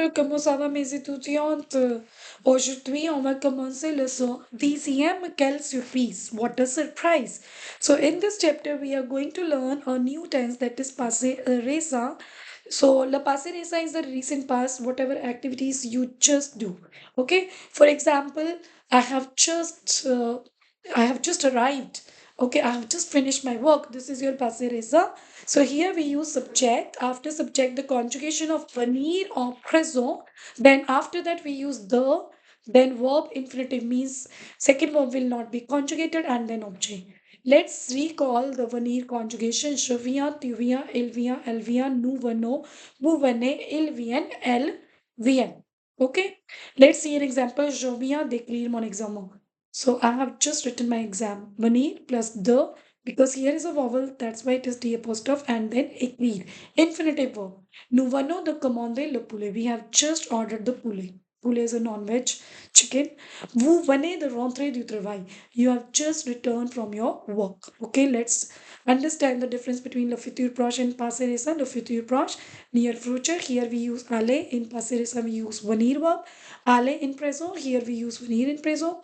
comment ça va mes étudiantes? Aujourd'hui, on va commencer le son 10e. Quelle surprise! What a surprise! So, in this chapter, we are going to learn a new tense that is passé resa. So, le passé resa is the recent past, whatever activities you just do. Okay. For example, I have just I have just arrived. Okay, I have just finished my work. This is your passé resa. So here we use subject. After subject, the conjugation of venir or présent. Then after that we use the. Then verb infinitive means second verb will not be conjugated and then object. Let's recall the venir conjugation. Je viens, tu viens, il vient, elle vient, nous venons, vous venez, ils viennent, elles viennent. Okay. Let's see an example. Je viens d'écrire mon examen. So I have just written my exam. Venir plus the, because here is a vowel, that's why it is D apostrophe and then écrire. Infinitive verb. Nous venons de commander le poulet. We have just ordered the poulet. Poulet is a non-veg chicken. Vous venez de rentrer du travail. You have just returned from your work. Okay, let's understand the difference between le futur proche and passé récent. Le futur proche, near future. Here we use aller. In passé récent we use venir verb. Aller in présent. Here we use venir in présent.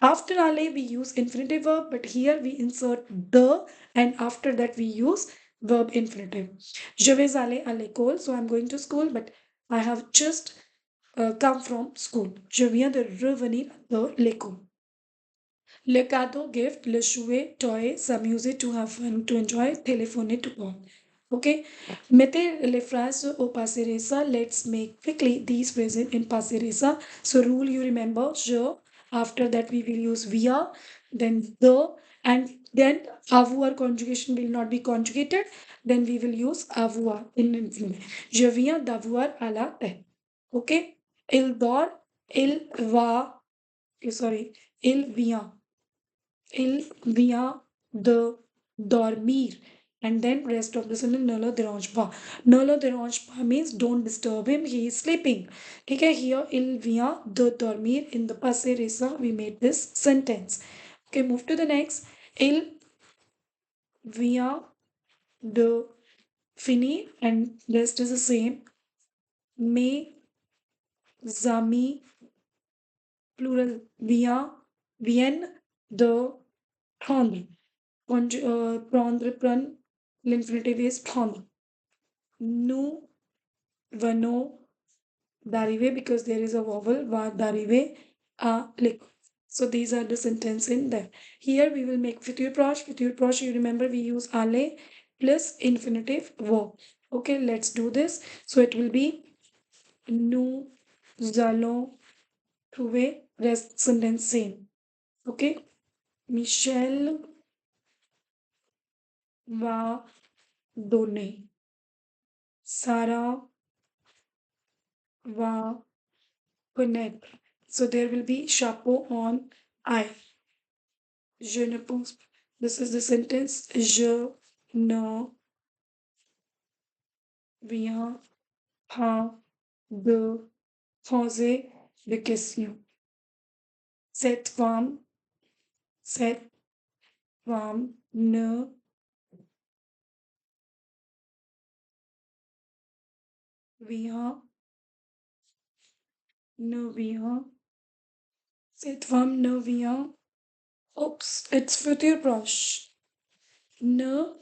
After aller, we use infinitive verb, but here we insert the, and after that we use verb infinitive. Je vais aller à l'école, so I'm going to school, but I have just come from school. Je viens de revenir de l'école. Le cadeau, gift, le jouet, toy, s'amuser, to have fun, to enjoy, téléphoner, to call. Okay, mettez les phrases au passé récent. Let's make quickly these phrases in passé récent. So rule you remember, je. After that we will use via, then the, and then avoir conjugation will not be conjugated. Then we will use avoir in infinitive. Je viens d'avoir à la tête. Okay, il dort, il va, sorry, il vient. Il vient de dormir. And then rest of the sentence ne le dérange pas. Ne le dérange pas means don't disturb him, he is sleeping. Okay, here il vient de dormir. In the passé récent we made this sentence. Okay, move to the next. Il vient de finir and rest is the same. Mes amis plural viennent de prendre. Prendre, prendre, l'infinitive is prendre. Nous venons d'arriver because there is a vowel, va d'arriver à l'école. So these are the sentences in there. Here we will make futur proche. Futur proche, you remember we use aller plus infinitive verb. Okay, let's do this. So it will be nous allons trouver rest sentence same. Okay, Michel va donner. Sarah va connaître. So there will be chapeau on I. Je ne pense pas. This is the sentence. Je ne viens pas de poser de questions. Cette femme, cette femme ne vient, ne vient. Cette femme ne vient. Oops, it's futur proche. Ne.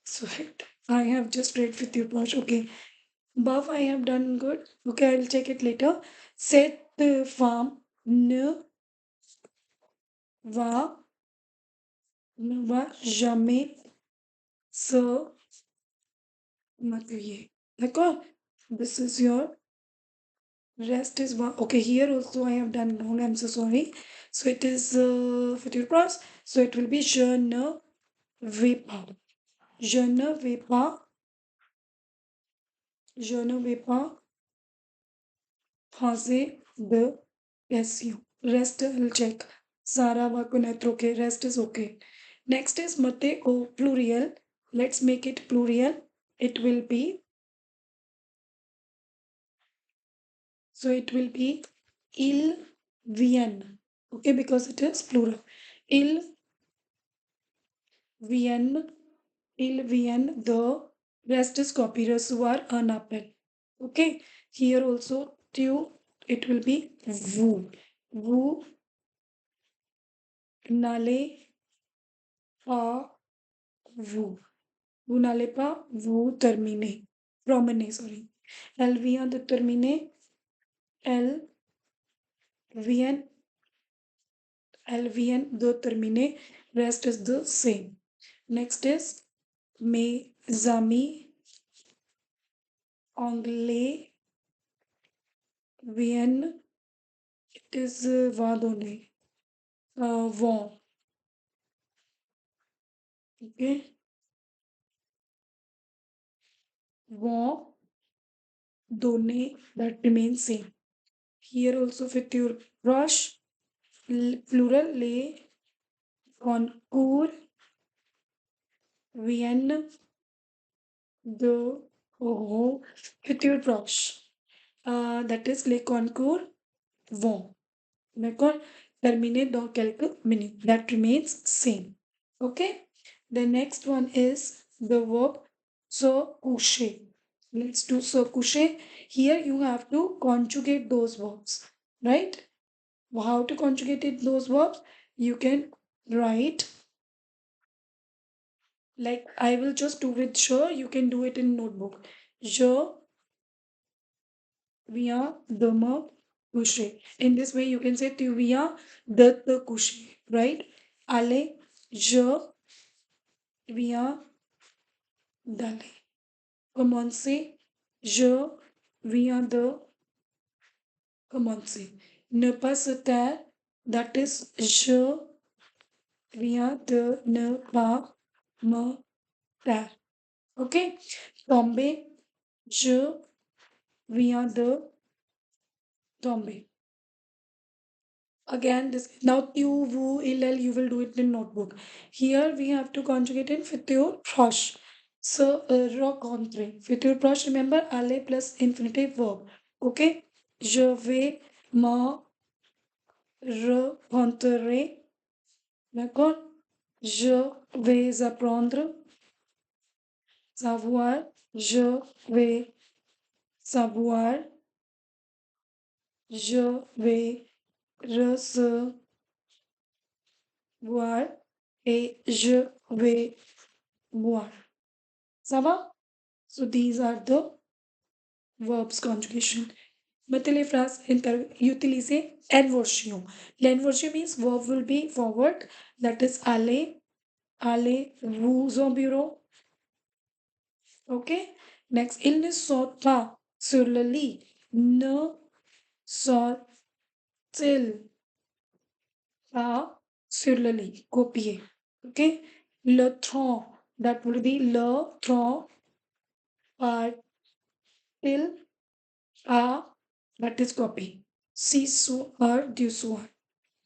Sorry, I have just read futur proche. Okay. Above I have done good. Okay, I'll check it later. Cette femme va, ne va jamais se maquiller. D'accord? This is your rest is va. Okay, here also I have done wrong. I'm so sorry. So it is future past. So it will be je ne vais pas. Je ne vais pas. Je ne vais pas poser de questions. Rest I'll check. Sarah va connaître. Okay, rest is okay. Next is mate o plurial. Let's make it plurial. It will be, so it will be ils viennent. Okay, because it is plural. Ils viennent, ils viennent. The rest is copy. Recevoir un appel. Okay, here also tu, it will be vous. Vous n'allez pas, vous. Vous n'allez pas vous terminer. Promener, sorry. Elle vient de terminer. Elle vient, elle vient de terminer. Rest is the same. Next is mes amis anglais viennent. It is vont donner. Vont. Okay. Vont donner. That remains same. Here also future proche. Plural les concours viennent de oh, future proche. That is les concours vont. D'accord? Terminer dans quelques minutes. That remains same. Okay? The next one is the verb se coucher. Let's do se coucher. Here you have to conjugate those verbs. Right? How to conjugate it, those verbs? You can write like I will just do with je. You can do it in notebook. Je viens de me coucher. In this way, you can say tu viens de te coucher, right? Allez, je viens d'aller. Commencer, je viens de commencer. Ne pas se taire, that is je viens de ne pas me taire. Okay? Tomber, je viens de tomber. Again, this now tu, vous, il, elle, you will do it in notebook. Here we have to conjugate in future proche. So, rencontrer. Future proche, remember, aller plus infinitive verb. Okay? Je vais me rencontrer. D'accord? Je vais apprendre. Savoir. Je vais savoir. Je vais recevoir. Et je vais boire. Ça va? So these are the verbs conjugation. Mettez les phrases utiliser inversion. L'inversion means verb will be forward. That is aller, vous au bureau. Okay? Next, il ne saute pas sur le lit. Ne saute-t-il pas sur le lit? Copier. Okay? Le train. That will be le train part-il a, that is copy. Si, su, her, du, su, her.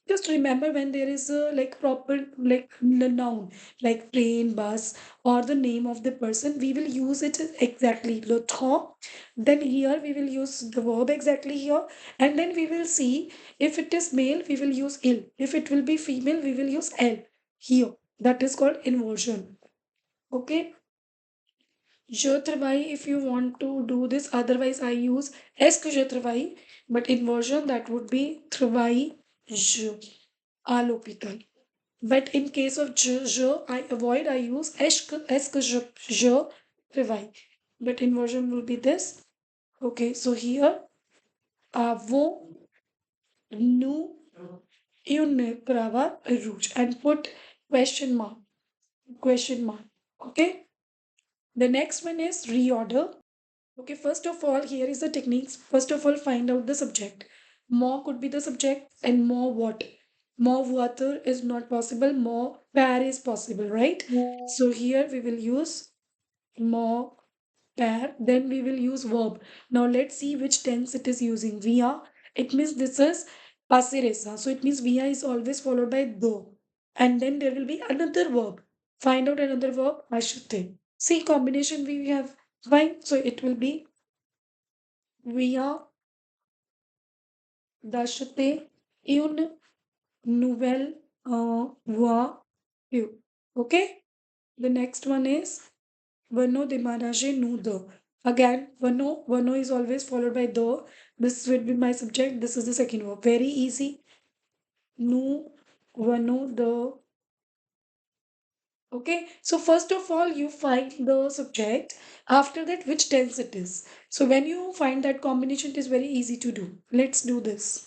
Just remember when there is a like proper like noun like train, bus, or the name of the person, we will use it exactly le train. Then here we will use the verb exactly here, and then we will see if it is male we will use il. If it will be female we will use elle here. That is called inversion. Okay. Je travaille if you want to do this. Otherwise, I use est-ce que je travaille? But in version, that would be travaille je à l'hôpital. But in case of je, I avoid, I use est-ce que je travaille? But in version will be this. Okay, so here, avons-nous une cravate rouge? And put question mark. Question mark. Okay. The next one is reorder. Okay, first of all, here is the techniques. First of all, find out the subject. More could be the subject and more what? More water is not possible. More pair is possible, right? So here we will use more pair. Then we will use verb. Now let's see which tense it is using. Via. It means this is passé récent. So it means via is always followed by do. And then there will be another verb. Find out another verb. Acheter. See combination we have. Fine. So it will be via d'acheter une nouvelle voiture. Okay? The next one is venons déménager nous deux. Again, vano is always followed by the. This would be my subject. This is the second verb. Very easy. Nu, vano, the. Okay. So first of all, you find the subject. After that, which tense it is. So when you find that combination, it is very easy to do. Let's do this.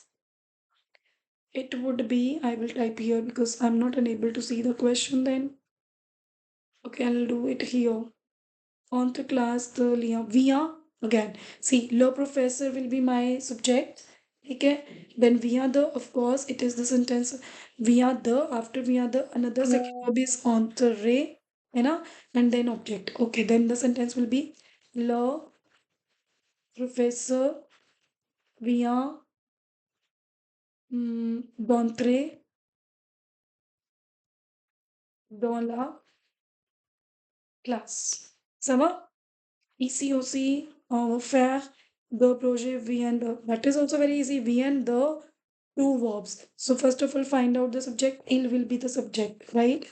It would be, I will type here because I'm not unable to see the question then. Okay, I'll do it here. On the class the लिया via again. See, law professor will be my subject. Okay, then via the, of course, it is the sentence via the. After via the, another second verb is on the ray, you know, and then object. Okay, then the sentence will be law professor via d'entrer dans la classe. Ça va? Ici aussi, on va faire the projet we and the. That is also very easy. We and the two verbs. So first of all, find out the subject. Il will be the subject, right?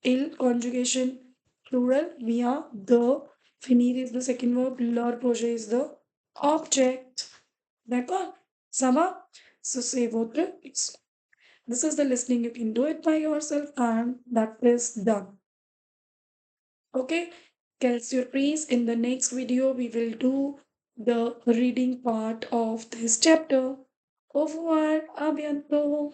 Il conjugation plural via the. Finir is the second verb. Leur projet is the object. D'accord? Ça va? So say votre. This is the listening. You can do it by yourself, and that is done. Okay, quelle surprise! In the next video, we will do the reading part of this chapter. Au revoir, à bientôt.